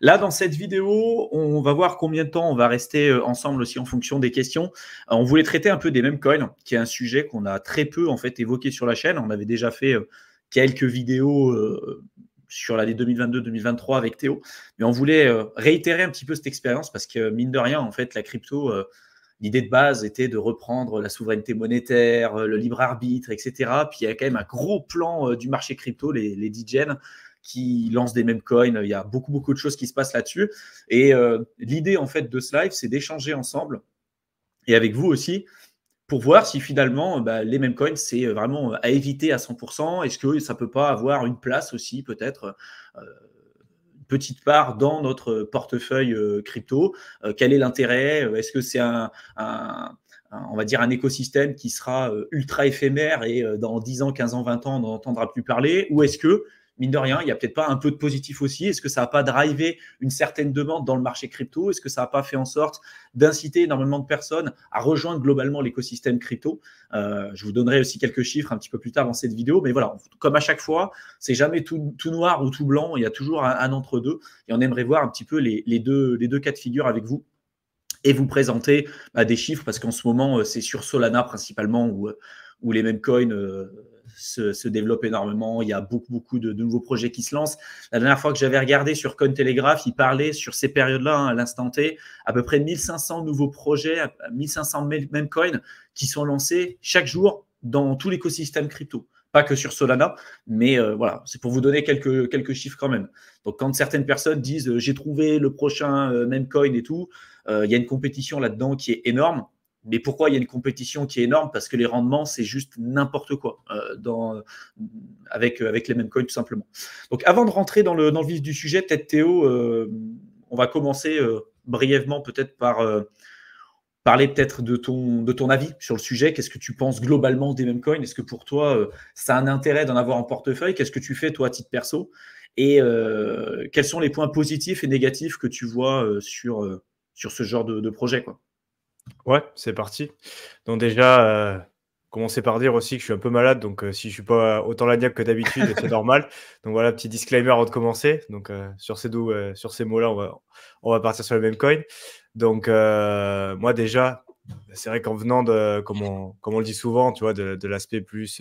Là, dans cette vidéo, on va voir combien de temps on va rester ensemble aussi en fonction des questions. On voulait traiter un peu des meme coins, qui est un sujet qu'on a très peu en fait évoqué sur la chaîne. On avait déjà fait quelques vidéos sur l'année 2022-2023 avec Théo, mais on voulait réitérer un petit peu cette expérience parce que mine de rien, en fait, la crypto, l'idée de base était de reprendre la souveraineté monétaire, le libre arbitre, etc. Puis il y a quand même un gros plan du marché crypto, les DGen, qui lancent des meme coins. Il y a beaucoup de choses qui se passent là-dessus. Et l'idée en fait de ce live, c'est d'échanger ensemble et avec vous aussi pour voir si finalement les meme coins, c'est vraiment à éviter à 100%. Est-ce que ça peut pas avoir une place aussi peut-être une petite part dans notre portefeuille crypto? Quel est l'intérêt? Est-ce que c'est on va dire un écosystème qui sera ultra éphémère et dans 10 ans, 15 ans, 20 ans, on n'en entendra plus parler? Ou est-ce que, mine de rien, il n'y a peut-être pas un peu de positif aussi? Est-ce que ça n'a pas drivé une certaine demande dans le marché crypto? Est-ce que ça n'a pas fait en sorte d'inciter énormément de personnes à rejoindre globalement l'écosystème crypto? Je vous donnerai aussi quelques chiffres un petit peu plus tard dans cette vidéo. Mais voilà, comme à chaque fois, c'est jamais tout noir ou tout blanc. Il y a toujours un entre-deux. Et on aimerait voir un petit peu les deux cas de figure avec vous et vous présenter des chiffres, parce qu'en ce moment, c'est sur Solana principalement où les meme coins se développent énormément. Il y a beaucoup de nouveaux projets qui se lancent. La dernière fois que j'avais regardé sur Cointelegraph, il parlait sur ces périodes-là, à l'instant T, à peu près 1500 nouveaux projets, 1500 meme coins qui sont lancés chaque jour dans tout l'écosystème crypto. Pas que sur Solana, mais voilà, c'est pour vous donner quelques chiffres quand même. Donc, quand certaines personnes disent j'ai trouvé le prochain meme coin et tout, il y a une compétition là-dedans qui est énorme. Mais pourquoi il y a une compétition qui est énorme? Parce que les rendements, c'est juste n'importe quoi avec les mêmes coins, tout simplement. Donc, avant de rentrer dans le vif du sujet, peut-être Théo, on va commencer brièvement peut-être par parler peut-être de ton avis sur le sujet. Qu'est-ce que tu penses globalement des meme coins? Est-ce que pour toi, ça a un intérêt d'en avoir en portefeuille? Qu'est-ce que tu fais, toi, à titre perso? Et quels sont les points positifs et négatifs que tu vois sur ce genre de projet, quoi? Ouais, c'est parti. Donc déjà, commencer par dire aussi que je suis un peu malade, donc si je suis pas autant lagnac que d'habitude, c'est normal. Donc voilà, petit disclaimer avant de commencer. Donc sur ces mots-là, on va partir sur le meme coin. Donc moi déjà, c'est vrai qu'en venant comme on le dit souvent, tu vois, de l'aspect plus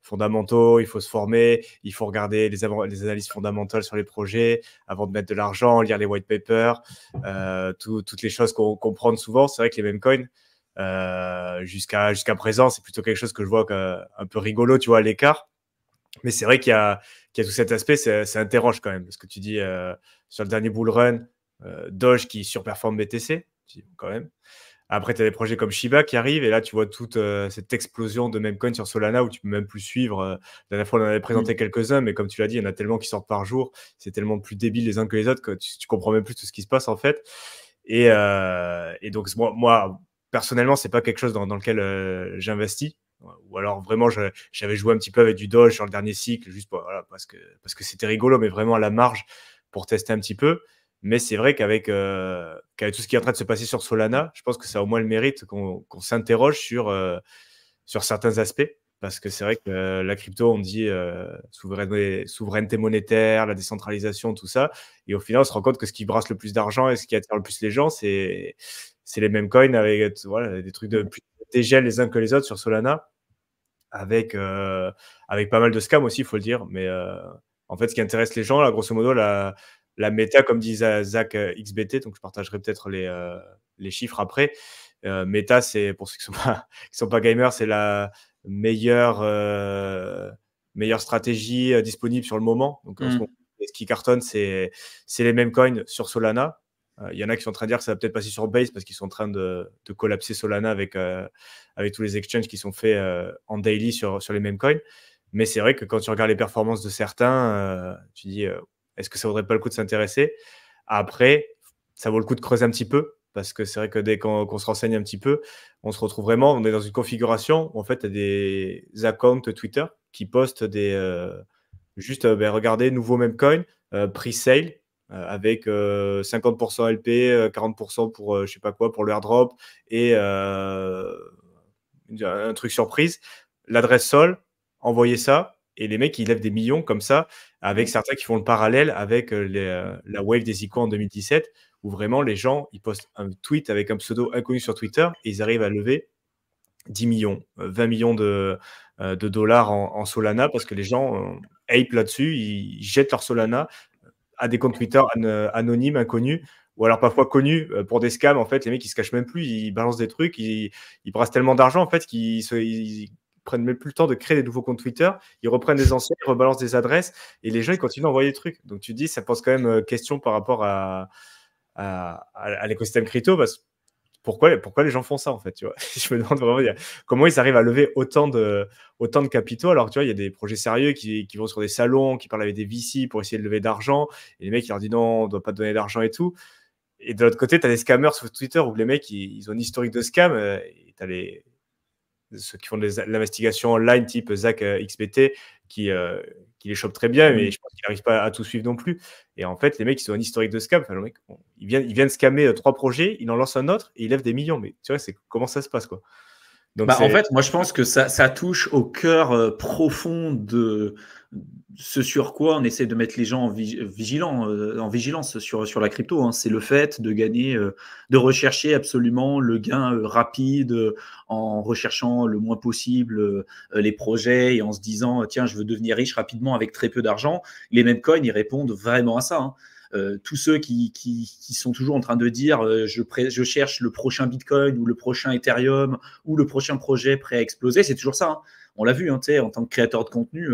fondamentaux, il faut se former, il faut regarder les analyses fondamentales sur les projets avant de mettre de l'argent, lire les white papers, toutes les choses qu'on comprend souvent. C'est vrai que les meme coins, jusqu'à présent, c'est plutôt quelque chose que je vois un peu rigolo, tu vois, à l'écart. Mais c'est vrai qu'il y a tout cet aspect, ça interroge quand même. Parce que tu dis, sur le dernier bull run, Doge qui surperforme BTC, quand même. Après, tu as des projets comme Shiba qui arrivent, et là, tu vois toute cette explosion de meme coins sur Solana où tu peux même plus suivre. La dernière fois, on en avait présenté quelques-uns, mais comme tu l'as dit, il y en a tellement qui sortent par jour. C'est tellement plus débile les uns que les autres que tu comprends même plus tout ce qui se passe, en fait. Et donc, moi personnellement, c'est pas quelque chose dans lequel j'investis. Ou alors, vraiment, j'avais joué un petit peu avec du Doge sur le dernier cycle, juste voilà, parce que c'était rigolo, mais vraiment à la marge pour tester un petit peu. Mais c'est vrai qu'avec tout ce qui est en train de se passer sur Solana, je pense que ça a au moins le mérite qu'on s'interroge sur certains aspects. Parce que c'est vrai que la crypto, on dit souveraineté monétaire, la décentralisation, tout ça. Et au final, on se rend compte que ce qui brasse le plus d'argent et ce qui attire le plus les gens, c'est les mêmes coins avec voilà, des trucs de plus dégel les uns que les autres sur Solana, avec pas mal de scams aussi, il faut le dire. Mais en fait, ce qui intéresse les gens, là, grosso modo, la méta, comme dit Zach XBT, donc je partagerai peut-être les chiffres après. Méta, c'est, pour ceux qui sont pas gamers, c'est la meilleure stratégie disponible sur le moment. Donc, en ce moment, ce qui cartonne, c'est les mêmes coins sur Solana. Il y en a qui sont en train de dire que ça va peut-être passer sur Base parce qu'ils sont en train de collapser Solana avec tous les exchanges qui sont faits en daily sur les mêmes coins. Mais c'est vrai que quand tu regardes les performances de certains, tu dis est-ce que ça vaudrait pas le coup de s'intéresser? Après, ça vaut le coup de creuser un petit peu, parce que c'est vrai que dès qu'on se renseigne un petit peu, on se retrouve vraiment, on est dans une configuration où en fait, tu as des accounts Twitter qui postent juste regardez, nouveau meme coin, pre-sale, avec 50% LP, 40% pour je sais pas quoi, pour le airdrop, et un truc surprise, l'adresse Sol, envoyer ça, et les mecs, ils lèvent des millions comme ça, avec certains qui font le parallèle avec la wave des ICO en 2017, où vraiment les gens, ils postent un tweet avec un pseudo inconnu sur Twitter et ils arrivent à lever 10 millions, 20 millions de dollars en Solana parce que les gens ape là-dessus, ils jettent leur Solana à des comptes Twitter anonymes, inconnus, ou alors parfois connus pour des scams. En fait, les mecs, ils se cachent même plus, ils balancent des trucs, ils brassent tellement d'argent en fait qu'ils prennent même plus le temps de créer des nouveaux comptes Twitter, ils reprennent des anciens, ils rebalancent des adresses, et les gens, ils continuent d'envoyer des trucs. Donc tu te dis, ça pose quand même question par rapport à l'écosystème crypto, parce que pourquoi les gens font ça en fait, tu vois. Je me demande vraiment comment ils arrivent à lever autant de capitaux, alors tu vois, il y a des projets sérieux qui vont sur des salons, qui parlent avec des VC pour essayer de lever d'argent, et les mecs ils leur disent non, on ne doit pas te donner d'argent et tout. Et de l'autre côté, tu as des scammers sur Twitter où les mecs ils ont une historique de scam, et tu as ceux qui font de l'investigation online type Zach XBT qui les chopent très bien, mais je pense qu'ils n'arrivent pas à tout suivre non plus. Et en fait, les mecs, ils ont un historique de scam. Enfin, le mec, ils viennent scammer 3 projets, ils en lancent un autre et ils lèvent des millions. Mais tu vois, c'est comment ça se passe, quoi. Donc, en fait, moi, je pense que ça touche au cœur profond de ce sur quoi on essaie de mettre les gens en vigilance sur la crypto. Hein. C'est le fait de gagner, de rechercher absolument le gain rapide en recherchant le moins possible les projets et en se disant tiens, je veux devenir riche rapidement avec très peu d'argent. Les mêmes coins, ils répondent vraiment à ça. Hein. Tous ceux qui sont toujours en train de dire je cherche le prochain Bitcoin ou le prochain Ethereum ou le prochain projet prêt à exploser, c'est toujours ça. Hein. On l'a vu, hein, en tant que créateur de contenu,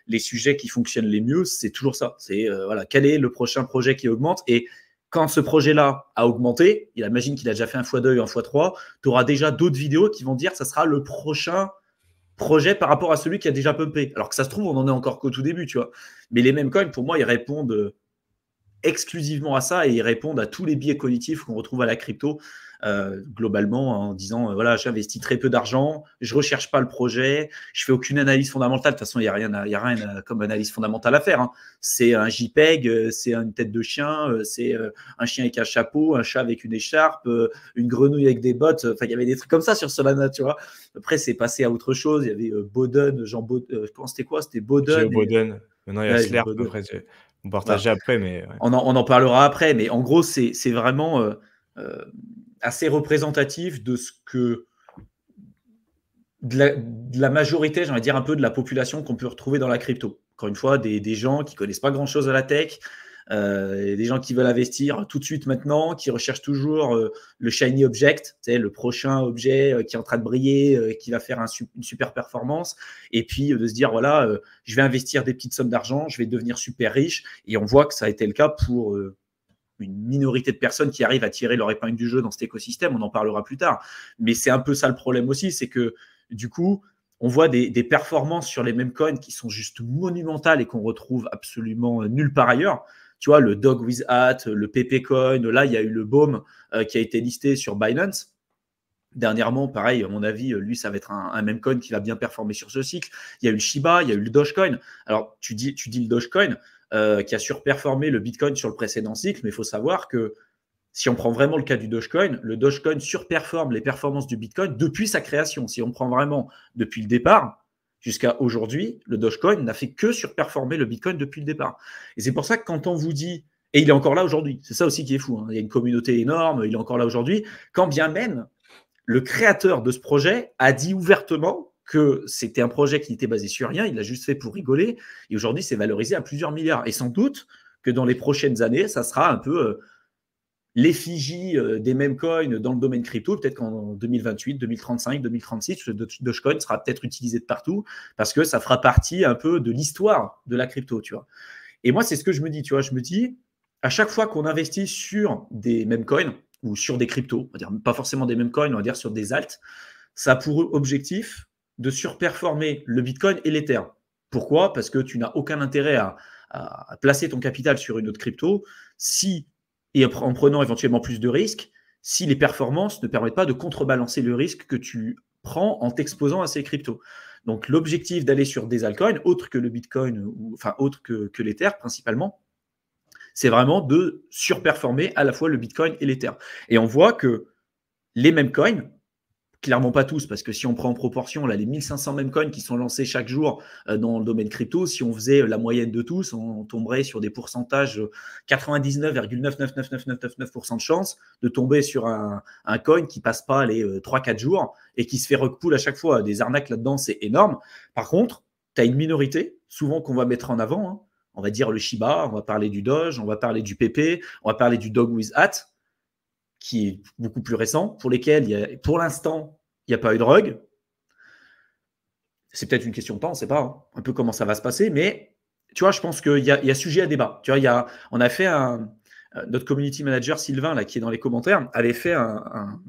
les sujets qui fonctionnent les mieux, c'est toujours ça. C'est voilà, quel est le prochain projet qui augmente, et quand ce projet-là a augmenté, il imagine qu'il a déjà fait un x2, un x3, tu auras déjà d'autres vidéos qui vont dire que ça sera le prochain projet par rapport à celui qui a déjà pumpé. Alors que ça se trouve, on en est encore qu'au tout début, tu vois. Mais les mêmes coins, pour moi, ils répondent exclusivement à ça et ils répondent à tous les biais cognitifs qu'on retrouve à la crypto globalement en disant voilà, j'investis très peu d'argent, je recherche pas le projet, je fais aucune analyse fondamentale. De toute façon, il y a rien comme analyse fondamentale à faire. Hein. C'est un JPEG, c'est une tête de chien, c'est un chien avec un chapeau, un chat avec une écharpe, une grenouille avec des bottes. Enfin, il y avait des trucs comme ça sur Solana, tu vois. Après, c'est passé à autre chose. Il y avait Boden, Jean Boden, je pense c'était quoi? C'était Boden. Boden. Maintenant, il y a Slurp. Après, on partageait après, mais ouais. On en parlera après, mais en gros, c'est vraiment assez représentatif de ce que de la majorité, j'ai envie de dire un peu de la population qu'on peut retrouver dans la crypto. Encore une fois, des gens qui connaissent pas grand-chose à la tech, des gens qui veulent investir tout de suite maintenant, qui recherchent toujours le shiny object, le prochain objet qui est en train de briller, qui va faire une super performance, et puis de se dire voilà, je vais investir des petites sommes d'argent, je vais devenir super riche, et on voit que ça a été le cas pour une minorité de personnes qui arrivent à tirer leur épingle du jeu dans cet écosystème, on en parlera plus tard. Mais c'est un peu ça le problème aussi, c'est que du coup, on voit des performances sur les mêmes coins qui sont juste monumentales et qu'on retrouve absolument nulle part ailleurs. Tu vois, le Dog with Hat, le PP Coin, là, il y a eu le BOM qui a été listé sur Binance. Dernièrement, pareil, à mon avis, lui, ça va être un même coin qui va bien performer sur ce cycle. Il y a eu le Shiba, il y a eu le Dogecoin. Alors, tu dis le Dogecoin qui a surperformé le Bitcoin sur le précédent cycle, mais il faut savoir que si on prend vraiment le cas du Dogecoin, le Dogecoin surperforme les performances du Bitcoin depuis sa création. Si on prend vraiment depuis le départ jusqu'à aujourd'hui, le Dogecoin n'a fait que surperformer le Bitcoin depuis le départ. Et c'est pour ça que quand on vous dit, et il est encore là aujourd'hui, c'est ça aussi qui est fou, hein, il y a une communauté énorme, il est encore là aujourd'hui, quand bien même le créateur de ce projet a dit ouvertement que c'était un projet qui était basé sur rien, il l'a juste fait pour rigoler, et aujourd'hui c'est valorisé à plusieurs milliards. Et sans doute que dans les prochaines années, ça sera un peu l'effigie des mêmes coins dans le domaine crypto. Peut-être qu'en 2028, 2035, 2036, le Dogecoin sera peut-être utilisé de partout parce que ça fera partie un peu de l'histoire de la crypto, tu vois. Et moi, c'est ce que je me dis, tu vois. Je me dis, à chaque fois qu'on investit sur des mêmes coins ou sur des cryptos, on va dire pas forcément des mêmes coins, on va dire sur des alts, ça a pour objectif de surperformer le Bitcoin et l'Ether. Pourquoi? Parce que tu n'as aucun intérêt à placer ton capital sur une autre crypto et en prenant éventuellement plus de risques, si les performances ne permettent pas de contrebalancer le risque que tu prends en t'exposant à ces cryptos. Donc l'objectif d'aller sur des altcoins, autre que le Bitcoin, enfin autre que l'Ether principalement, c'est vraiment de surperformer à la fois le Bitcoin et l'Ether. Et on voit que les mêmes coins, Clairement pas tous, parce que si on prend en proportion là, les 1500 mêmes coins qui sont lancés chaque jour dans le domaine crypto, si on faisait la moyenne de tous, on tomberait sur des pourcentages 99,9999999% de chance de tomber sur un coin qui passe pas les 3-4 jours et qui se fait rug pull à chaque fois. Des arnaques là-dedans, c'est énorme. Par contre, tu as une minorité, souvent qu'on va mettre en avant. Hein. On va dire le Shiba, on va parler du Doge, on va parler du PP, on va parler du Dog with Hat, qui est beaucoup plus récent, pour lesquels, pour l'instant, il n'y a pas eu de rug. C'est peut-être une question de temps, on ne sait pas un peu comment ça va se passer, mais tu vois, je pense qu'il y a sujet à débat. Tu vois, on a fait notre community manager Sylvain, là, qui est dans les commentaires, avait fait un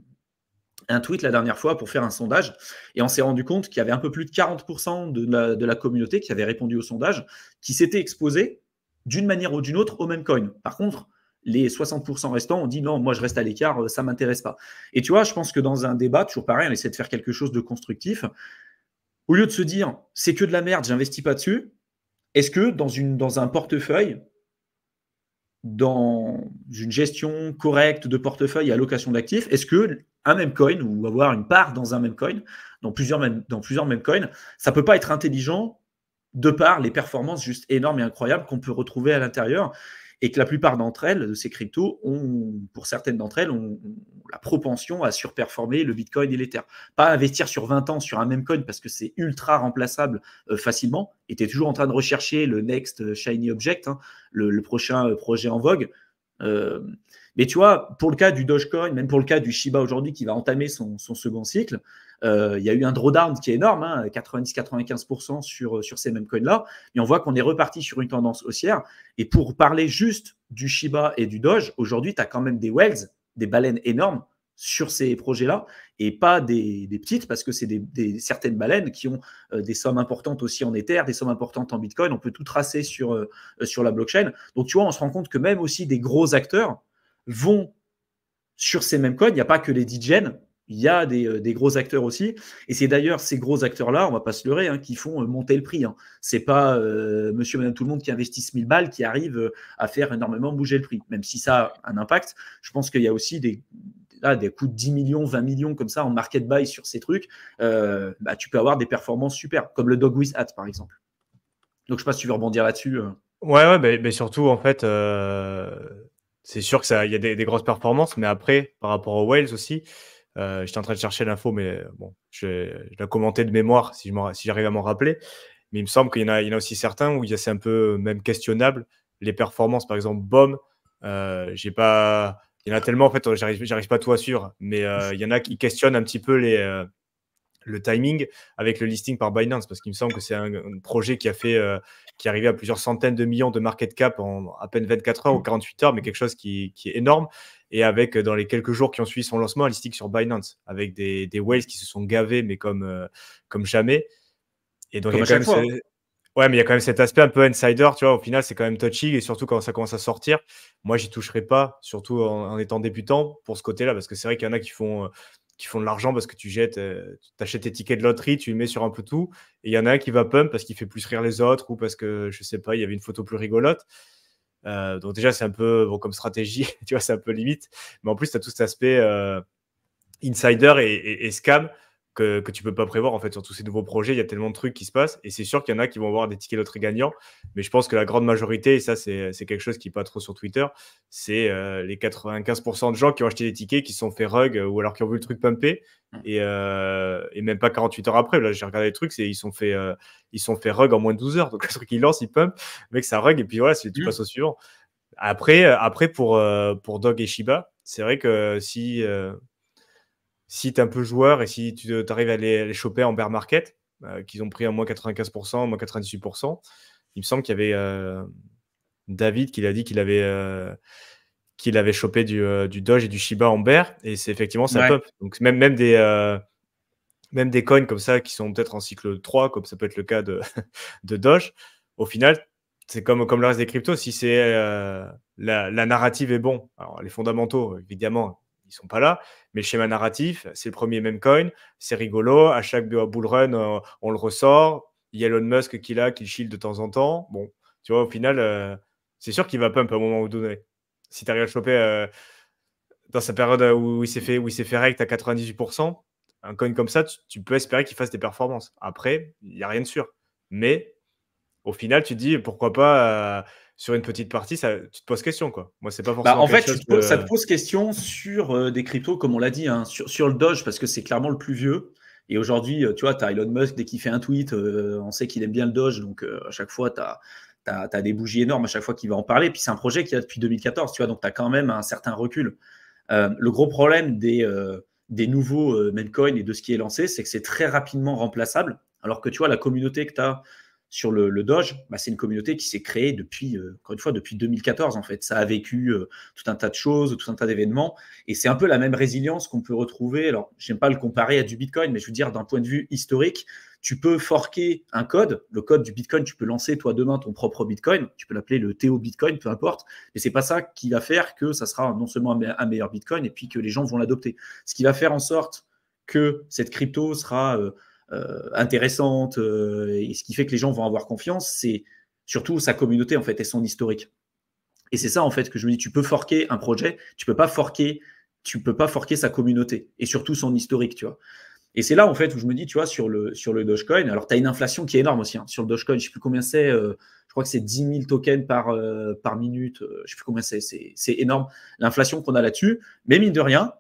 tweet la dernière fois pour faire un sondage, et on s'est rendu compte qu'il y avait un peu plus de 40% de la communauté qui avait répondu au sondage, qui s'était exposé d'une manière ou d'une autre au même coin. Par contre, les 60% restants ont dit non, moi je reste à l'écart, ça ne m'intéresse pas. Et tu vois, je pense que dans un débat, toujours pareil, on essaie de faire quelque chose de constructif. Au lieu de se dire c'est que de la merde, j'investis pas dessus, est-ce que dans un portefeuille, dans une gestion correcte de portefeuille et allocation d'actifs, est-ce que un même coin ou avoir une part dans un même coin, dans plusieurs mêmes coins, ça peut pas être intelligent de par les performances juste énormes et incroyables qu'on peut retrouver à l'intérieur, et que la plupart d'entre elles, de ces cryptos, pour certaines d'entre elles, ont la propension à surperformer le Bitcoin et l'Ether. Pas investir sur 20 ans sur un même coin parce que c'est ultra remplaçable facilement, et tu es toujours en train de rechercher le next shiny object, hein, le prochain projet en vogue. Mais tu vois, pour le cas du Dogecoin, même pour le cas du Shiba aujourd'hui qui va entamer son second cycle, il y a eu un drawdown qui est énorme, hein, 90-95% sur ces mêmes coins-là, et on voit qu'on est reparti sur une tendance haussière. Et pour parler juste du Shiba et du Doge, aujourd'hui, tu as quand même des whales, des baleines énormes sur ces projets-là, et pas des petites, parce que c'est certaines baleines qui ont des sommes importantes aussi en Ether, des sommes importantes en Bitcoin. On peut tout tracer sur la blockchain. Donc, tu vois, on se rend compte que même aussi des gros acteurs vont sur ces mêmes coins. Il n'y a pas que les DJs, il y a des gros acteurs aussi. Et c'est d'ailleurs ces gros acteurs-là, on ne va pas se leurrer, hein, qui font monter le prix. Hein. Ce n'est pas monsieur, madame, tout le monde qui investissent 1000 balles qui arrive à faire énormément bouger le prix. Même si ça a un impact, je pense qu'il y a aussi des coûts de 10 millions, 20 millions comme ça en market buy sur ces trucs. Tu peux avoir des performances super, comme le Dog with Hat, par exemple. Donc, je ne sais pas si tu veux rebondir là-dessus. Ouais, mais surtout, en fait, c'est sûr qu'il y a des grosses performances, mais après, par rapport aux whales aussi, j'étais en train de chercher l'info, mais bon, je l'ai commenté de mémoire si j'arrive à m'en rappeler. Mais il me semble qu'il y en a aussi certains où c'est un peu même questionnable. Les performances, par exemple, BOM, il y en a tellement, en fait, j'arrive pas tout à suivre, mais il y en a qui questionnent un petit peu le timing avec le listing par Binance, parce qu'il me semble que c'est un projet qui est arrivé à plusieurs centaines de millions de market cap en à peine 24 heures ou 48 heures, mais quelque chose qui est énorme. Et avec, dans les quelques jours qui ont suivi son lancement, un listing sur Binance, avec des whales qui se sont gavés, mais comme jamais. Et donc, Comme à chaque fois. Ouais, mais il y a quand même cet aspect un peu insider, tu vois. Au final, c'est quand même touchy, et surtout quand ça commence à sortir. Moi, j'y toucherai pas, surtout en étant débutant, pour ce côté-là, parce que c'est vrai qu'il y en a qui font de l'argent parce que tu achètes tes tickets de loterie, tu les mets sur un peu tout, et il y en a un qui va pump parce qu'il fait plus rire les autres, ou parce que, je sais pas, il y avait une photo plus rigolote. Donc déjà, c'est un peu, bon, comme stratégie, tu vois, c'est un peu limite. Mais en plus, tu as tout cet aspect insider et scam que tu peux pas prévoir, en fait, sur tous ces nouveaux projets. Il y a tellement de trucs qui se passent, et c'est sûr qu'il y en a qui vont avoir des tickets loterie gagnants, mais je pense que la grande majorité, et ça c'est quelque chose qui n'est pas trop sur Twitter, c'est les 95% de gens qui ont acheté des tickets, qui se sont fait rug, ou alors qui ont vu le truc pumper, et même pas 48 heures après. Là, j'ai regardé les trucs, ils sont fait rug en moins de 12 heures. Donc le truc, il lance, il pump, le mec, ça rug, et puis voilà, tu passes au suivant. Après pour Dog et Shiba, c'est vrai que si tu es un peu joueur, et si tu arrives à les choper en bear market, qu'ils ont pris à moins 95%, moins 98%, il me semble qu'il y avait David qui l'a dit qu'il avait chopé du Doge et du Shiba en bear, et c'est effectivement ça pop. Donc même des coins comme ça qui sont peut-être en cycle 3, comme ça peut être le cas de Doge, au final, c'est comme le reste des cryptos. Si c'est la narrative est bon, alors les fondamentaux, évidemment, ils sont pas là, mais le schéma narratif, c'est le premier meme coin, c'est rigolo, à chaque bull run, on le ressort, il y a Elon Musk qui le shield de temps en temps. Bon, tu vois, au final, c'est sûr qu'il va pump à un moment donné. Si tu arrives à le choper dans sa période où il s'est fait rect à 98%, un coin comme ça, tu peux espérer qu'il fasse des performances. Après, il n'y a rien de sûr. Mais au final, tu te dis, pourquoi pas, sur une petite partie, tu te poses question, quoi. Moi, c'est pas forcément En quelque fait, chose ça te pose question sur des cryptos, comme on l'a dit, hein, sur le Doge, parce que c'est clairement le plus vieux. Et aujourd'hui, tu vois, tu as Elon Musk, dès qu'il fait un tweet, on sait qu'il aime bien le Doge. Donc, à chaque fois, tu as des bougies énormes à chaque fois qu'il va en parler. Puis, c'est un projet qui a depuis 2014, tu vois, donc tu as quand même un certain recul. Le gros problème des nouveaux memecoins et de ce qui est lancé, c'est que c'est très rapidement remplaçable. Alors que tu vois, la communauté que tu as sur le Doge, c'est une communauté qui s'est créée depuis, encore une fois, depuis 2014 en fait. Ça a vécu tout un tas de choses, tout un tas d'événements, et c'est un peu la même résilience qu'on peut retrouver. Alors, je n'aime pas le comparer à du Bitcoin, mais je veux dire d'un point de vue historique, tu peux forker un code, le code du Bitcoin, tu peux lancer toi demain ton propre Bitcoin, tu peux l'appeler le Théo Bitcoin, peu importe, mais c'est pas ça qui va faire que ça sera non seulement un meilleur Bitcoin et puis que les gens vont l'adopter. Ce qui va faire en sorte que cette crypto sera intéressante et ce qui fait que les gens vont avoir confiance, c'est surtout sa communauté en fait et son historique. Et c'est ça en fait que je me dis, tu peux forker un projet, tu peux pas forker sa communauté et surtout son historique, tu vois. Et c'est là en fait où je me dis, tu vois, sur le Dogecoin, alors tu as une inflation qui est énorme aussi, hein, sur le Dogecoin, je sais plus combien c'est, je crois que c'est 10 000 tokens par minute, je sais plus combien c'est énorme l'inflation qu'on a là-dessus, mais mine de rien,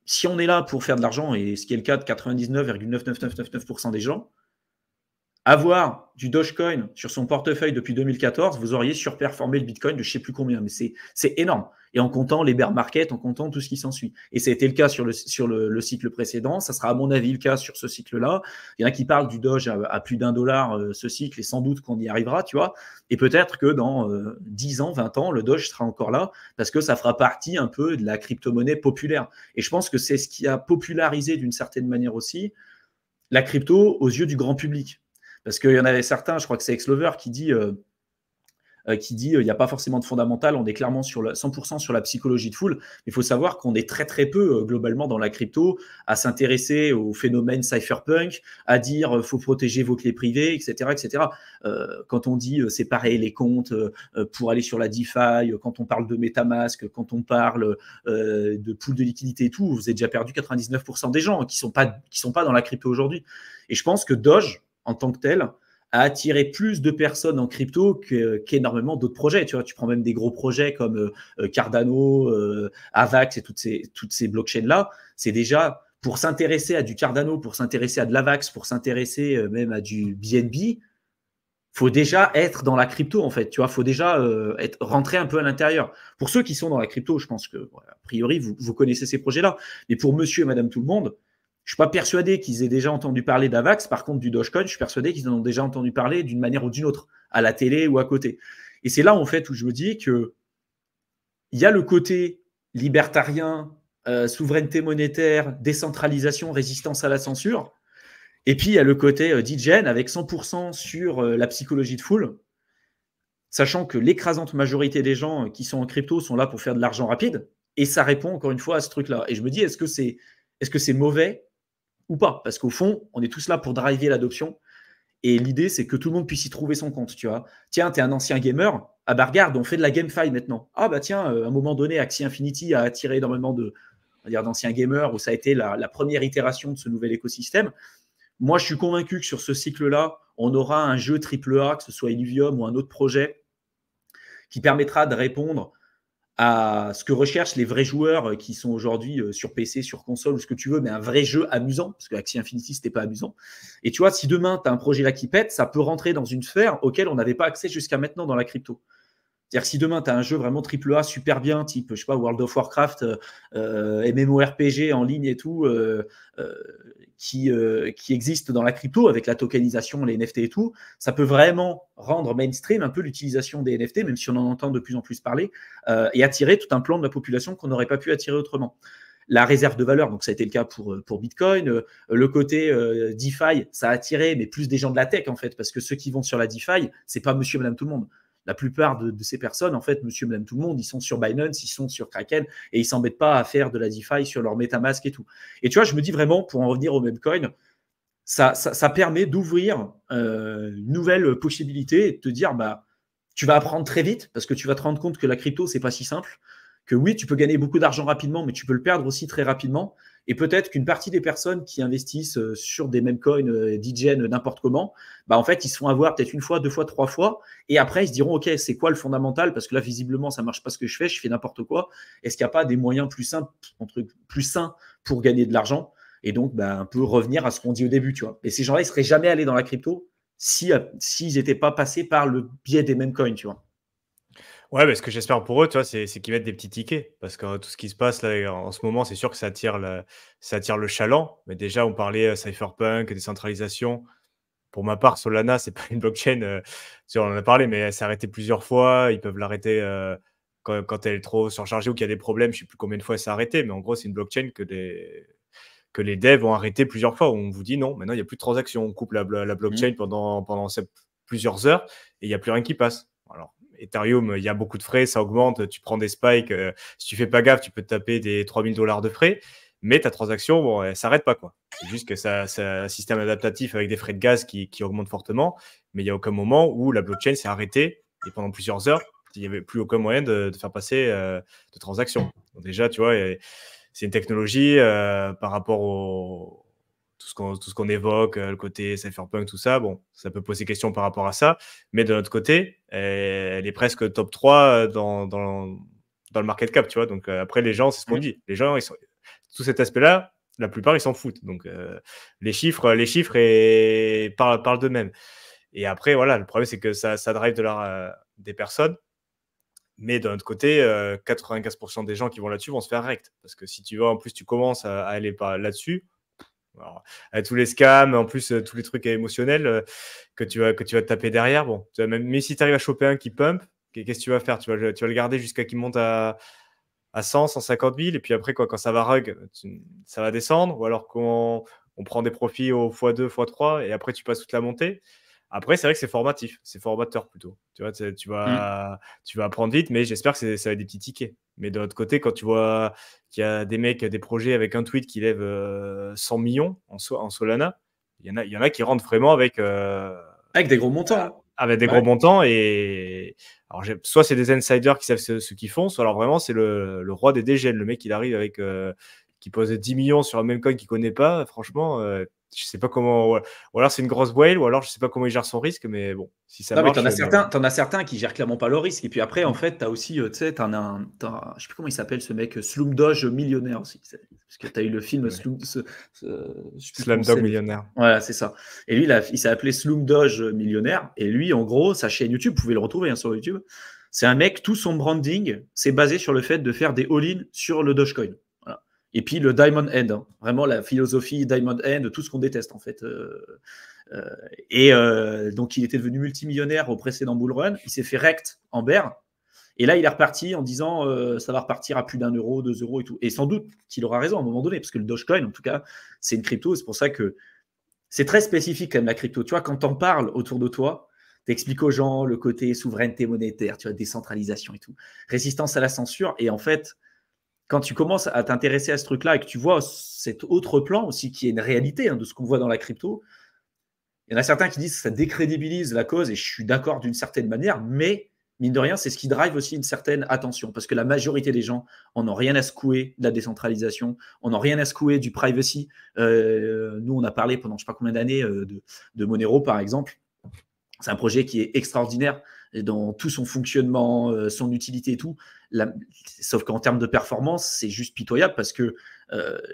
si on est là pour faire de l'argent, et ce qui est le cas de 99,99999% des gens, avoir du Dogecoin sur son portefeuille depuis 2014, vous auriez surperformé le Bitcoin de je ne sais plus combien, mais c'est énorme. Et en comptant les bear markets, en comptant tout ce qui s'ensuit. Et ça a été le cas sur le cycle précédent, ça sera à mon avis le cas sur ce cycle-là. Il y en a qui parlent du Doge à plus d'$1 ce cycle, et sans doute qu'on y arrivera, tu vois. Et peut-être que dans 10 ans, 20 ans, le Doge sera encore là, parce que ça fera partie un peu de la crypto-monnaie populaire. Et je pense que c'est ce qui a popularisé d'une certaine manière aussi la crypto aux yeux du grand public. Parce qu'il y en avait certains, je crois que c'est Exlover qui dit il n'y a pas forcément de fondamental, on est clairement sur 100% sur la psychologie de foule. Il faut savoir qu'on est très très peu globalement dans la crypto à s'intéresser au phénomène cypherpunk, à dire faut protéger vos clés privées, etc. etc. Quand on dit séparer les comptes pour aller sur la DeFi, quand on parle de MetaMask, quand on parle de pool de liquidité et tout, vous avez déjà perdu 99% des gens qui sont pas dans la crypto aujourd'hui. Et je pense que Doge, en tant que tel, à attirer plus de personnes en crypto qu'énormément d'autres projets. Tu vois, tu prends même des gros projets comme Cardano, Avax et toutes ces blockchains-là. C'est déjà pour s'intéresser à du Cardano, pour s'intéresser à de l'Avax, pour s'intéresser même à du BNB, faut déjà être dans la crypto en fait. Tu vois, faut déjà rentrer un peu à l'intérieur. Pour ceux qui sont dans la crypto, je pense que a priori vous connaissez ces projets-là. Mais pour Monsieur et Madame tout le monde, je ne suis pas persuadé qu'ils aient déjà entendu parler d'Avax. Par contre, du Dogecoin, je suis persuadé qu'ils en ont déjà entendu parler d'une manière ou d'une autre, à la télé ou à côté. Et c'est là, en fait, où je me dis qu'il y a le côté libertarien, souveraineté monétaire, décentralisation, résistance à la censure. Et puis, il y a le côté DGen avec 100% sur la psychologie de foule, sachant que l'écrasante majorité des gens qui sont en crypto sont là pour faire de l'argent rapide. Et ça répond, encore une fois, à ce truc-là. Et je me dis, est-ce que c'est mauvais ou pas? Parce qu'au fond, on est tous là pour driver l'adoption. Et l'idée, c'est que tout le monde puisse y trouver son compte, tu vois. Tiens, t'es un ancien gamer. Ah bah regarde, on fait de la GameFi maintenant. Ah bah tiens, à un moment donné, Axie Infinity a attiré énormément d'anciens gamers où ça a été la première itération de ce nouvel écosystème. Moi, je suis convaincu que sur ce cycle-là, on aura un jeu AAA, que ce soit Illuvium ou un autre projet, qui permettra de répondre à ce que recherchent les vrais joueurs qui sont aujourd'hui sur PC, sur console ou ce que tu veux, mais un vrai jeu amusant, parce que Axie Infinity, c'était pas amusant. Et tu vois, si demain, tu as un projet là qui pète, ça peut rentrer dans une sphère auquel on n'avait pas accès jusqu'à maintenant dans la crypto. C'est-à-dire que si demain, tu as un jeu vraiment AAA super bien, type, je sais pas, World of Warcraft, MMORPG en ligne et tout, qui existe dans la crypto avec la tokenisation, les NFT et tout, ça peut vraiment rendre mainstream un peu l'utilisation des NFT, même si on en entend de plus en plus parler, et attirer tout un plan de la population qu'on n'aurait pas pu attirer autrement. La réserve de valeur, donc ça a été le cas pour Bitcoin. Le côté DeFi, ça a attiré, mais plus des gens de la tech en fait, parce que ceux qui vont sur la DeFi, c'est pas monsieur, madame, tout le monde. La plupart de ces personnes, en fait, monsieur, madame, tout le monde, ils sont sur Binance, ils sont sur Kraken et ils ne s'embêtent pas à faire de la DeFi sur leur MetaMask et tout. Et tu vois, je me dis vraiment, pour en revenir au memecoin, ça permet d'ouvrir une nouvelle possibilité et de te dire, bah, tu vas apprendre très vite parce que tu vas te rendre compte que la crypto, c'est pas si simple, que oui, tu peux gagner beaucoup d'argent rapidement, mais tu peux le perdre aussi très rapidement. Et peut-être qu'une partie des personnes qui investissent sur des mêmes coins, DGen, n'importe comment, bah en fait, ils se font avoir peut-être une fois, deux fois, trois fois. Et après, ils se diront, OK, c'est quoi le fondamental? Parce que là, visiblement, ça ne marche pas ce que je fais n'importe quoi. Est-ce qu'il n'y a pas des moyens plus simples, plus sains pour gagner de l'argent? Et donc, bah, un peu revenir à ce qu'on dit au début, tu vois. Et ces gens-là, ils ne seraient jamais allés dans la crypto s'ils n'étaient pas passés par le biais des mêmes coins, tu vois. Ouais, mais ce que j'espère pour eux, tu vois, c'est qu'ils mettent des petits tickets. Parce que tout ce qui se passe là en ce moment, c'est sûr que ça attire le chaland. Mais déjà, on parlait cypherpunk, décentralisation. Pour ma part, Solana, c'est pas une blockchain. Tu vois, on en a parlé, mais elle s'est arrêtée plusieurs fois. Ils peuvent l'arrêter quand elle est trop surchargée ou qu'il y a des problèmes. Je sais plus combien de fois elle s'est arrêtée. Mais en gros, c'est une blockchain que les devs ont arrêté plusieurs fois. Où on vous dit non, maintenant, il n'y a plus de transactions. On coupe la blockchain pendant plusieurs heures et il n'y a plus rien qui passe. Alors, Ethereum, il y a beaucoup de frais, ça augmente, tu prends des spikes. Si tu fais pas gaffe, tu peux te taper des 3000 $ de frais, mais ta transaction, bon, elle s'arrête pas, quoi. C'est juste que c'est un système adaptatif avec des frais de gaz qui augmentent fortement, mais il n'y a aucun moment où la blockchain s'est arrêtée et pendant plusieurs heures, il n'y avait plus aucun moyen de faire passer de transactions. Donc déjà, tu vois, c'est une technologie par rapport au tout ce qu'on évoque, le côté cypherpunk, tout ça, bon, ça peut poser question par rapport à ça. Mais de notre côté, elle est presque top 3 dans le market cap, tu vois. Donc après, les gens, c'est ce qu'on dit. Les gens, tout cet aspect-là, la plupart, ils s'en foutent. Donc les chiffres parlent d'eux-mêmes. Et après, voilà, le problème, c'est que ça drive des personnes. Mais d'un autre côté, 95% des gens qui vont là-dessus vont se faire rect. Parce que si tu vois, en plus, tu commences à aller là-dessus, alors, avec tous les scams, en plus, tous les trucs émotionnels que tu vas te taper derrière. Bon, mais si tu arrives à choper un qui pump, qu'est-ce que tu vas faire? Tu vas le garder jusqu'à qu'il monte à 100, 150 000. Et puis après, quand ça va rug, ça va descendre. Ou alors qu'on prend des profits au x2, x3 et après, tu passes toute la montée. Après, c'est vrai que c'est formatif, c'est formateur plutôt. Tu vois, tu vas apprendre vite, mais j'espère que ça va être des petits tickets. Mais de l'autre côté, quand tu vois qu'il y a des mecs, des projets avec un tweet qui lève 100 millions en Solana, il y en a qui rentrent vraiment avec des gros montants. Avec des gros montants. Et alors, soit c'est des insiders qui savent ce qu'ils font, soit alors vraiment c'est le roi des dégels. Le mec, il arrive avec qui pose 10 millions sur un même coin qu'il connaît pas. Franchement, je sais pas comment. Ou alors c'est une grosse whale, ou alors je sais pas comment il gère son risque, mais bon, si ça marche. Mais t'en as certains qui gèrent clairement pas le risque. Et puis après, en fait, t'as aussi, tu sais, je sais plus comment il s'appelle ce mec, Slumdog millionnaire aussi. Parce que t'as eu le film Slumdog millionnaire. Voilà, c'est ça. Et lui, il s'est appelé Slumdog millionnaire. Et lui, en gros, sa chaîne YouTube, vous pouvez le retrouver sur YouTube. C'est un mec, tout son branding, c'est basé sur le fait de faire des all-in sur le Dogecoin. Voilà. Et puis le Diamond Hand, vraiment la philosophie Diamond Hand, tout ce qu'on déteste en fait. Donc, il était devenu multimillionnaire au précédent bull run. Il s'est fait rect en bear. Et là, il est reparti en disant ça va repartir à plus d'1 euro, 2 euros et tout. Et sans doute qu'il aura raison à un moment donné, parce que le Dogecoin, en tout cas, c'est une crypto. C'est pour ça que c'est très spécifique quand même la crypto. Tu vois, quand t'en parles autour de toi, t'expliques aux gens le côté souveraineté monétaire, tu vois, décentralisation et tout, résistance à la censure. Et en fait, quand tu commences à t'intéresser à ce truc-là et que tu vois cet autre plan aussi qui est une réalité de ce qu'on voit dans la crypto, il y en a certains qui disent que ça décrédibilise la cause, et je suis d'accord d'une certaine manière, mais mine de rien, c'est ce qui drive aussi une certaine attention, parce que la majorité des gens en ont rien à secouer de la décentralisation, en ont rien à secouer du privacy. Nous, on a parlé pendant je ne sais pas combien d'années de Monero, par exemple. C'est un projet qui est extraordinaire dans tout son fonctionnement, son utilité et tout. Sauf qu'en termes de performance, c'est juste pitoyable parce que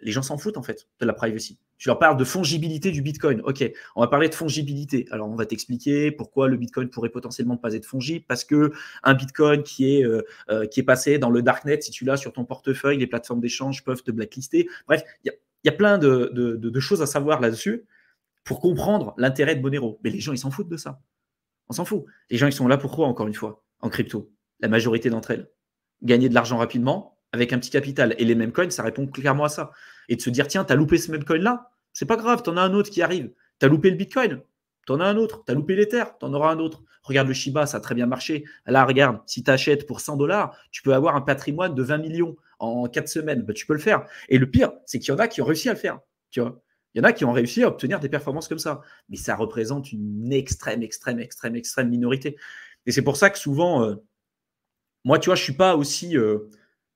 les gens s'en foutent en fait de la privacy. Tu leur parles de fongibilité du Bitcoin. Ok, on va parler de fongibilité. Alors on va t'expliquer pourquoi le Bitcoin pourrait potentiellement pas être fongible, parce que un Bitcoin qui est passé dans le darknet, si tu l'as sur ton portefeuille, les plateformes d'échange peuvent te blacklister. Bref, il y a plein de choses à savoir là-dessus pour comprendre l'intérêt de Monero. Mais les gens, ils s'en foutent de ça. On s'en fout. Les gens, ils sont là pour quoi, encore une fois, en crypto? La majorité d'entre elles. Gagner de l'argent rapidement avec un petit capital. Et les mêmes coins, ça répond clairement à ça. Et de se dire, tiens, t'as loupé ce même coin-là, c'est pas grave, t'en as un autre qui arrive. T'as loupé le Bitcoin, t'en as un autre. T'as loupé l'Ether, t'en auras un autre. Regarde le Shiba, ça a très bien marché. Là, regarde, si tu achètes pour 100 $, tu peux avoir un patrimoine de 20 millions en 4 semaines. Ben, tu peux le faire. Et le pire, c'est qu'il y en a qui ont réussi à le faire. Tu vois, il y en a qui ont réussi à obtenir des performances comme ça. Mais ça représente une extrême minorité. Et c'est pour ça que souvent, moi, tu vois, je ne suis pas aussi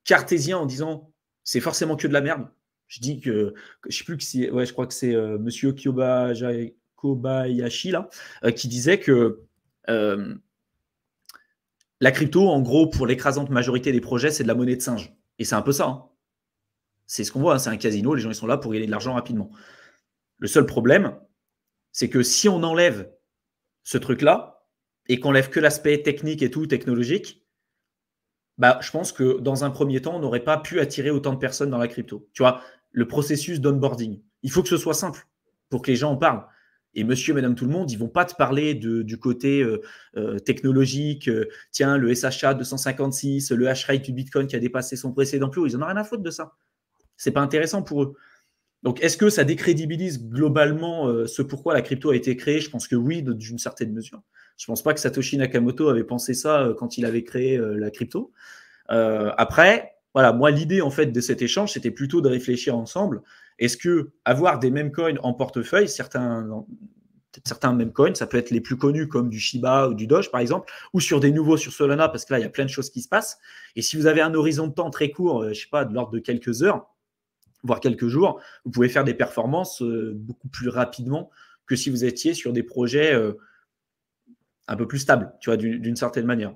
cartésien en disant c'est forcément que de la merde. Je dis je sais plus que c'est, ouais, je crois que c'est Monsieur Kobayashi là, qui disait que la crypto, en gros, pour l'écrasante majorité des projets, c'est de la monnaie de singe. Et c'est un peu ça. Hein. C'est ce qu'on voit, hein, c'est un casino, les gens ils sont là pour gagner de l'argent rapidement. Le seul problème, c'est que si on enlève ce truc-là et qu'on enlève que l'aspect technique et tout, technologique, bah, je pense que dans un premier temps, on n'aurait pas pu attirer autant de personnes dans la crypto. Tu vois, le processus d'onboarding, il faut que ce soit simple pour que les gens en parlent. Et monsieur, madame, tout le monde, ils vont pas te parler du côté technologique. Tiens, le SHA 256, le hash rate du Bitcoin qui a dépassé son précédent plus haut, ils n'en ont rien à foutre de ça. C'est pas intéressant pour eux. Donc, est-ce que ça décrédibilise globalement ce pourquoi la crypto a été créée? Je pense que oui, d'une certaine mesure. Je ne pense pas que Satoshi Nakamoto avait pensé ça quand il avait créé la crypto. Après, voilà, moi, l'idée en fait de cet échange, c'était plutôt de réfléchir ensemble. Est-ce que avoir des meme coins en portefeuille, certains meme coins, ça peut être les plus connus comme du Shiba ou du Doge par exemple, ou sur des nouveaux sur Solana, parce que là, il y a plein de choses qui se passent. Et si vous avez un horizon de temps très court, je sais pas, de l'ordre de quelques heures, voire quelques jours, vous pouvez faire des performances beaucoup plus rapidement que si vous étiez sur des projets un peu plus stables, tu vois, d'une certaine manière.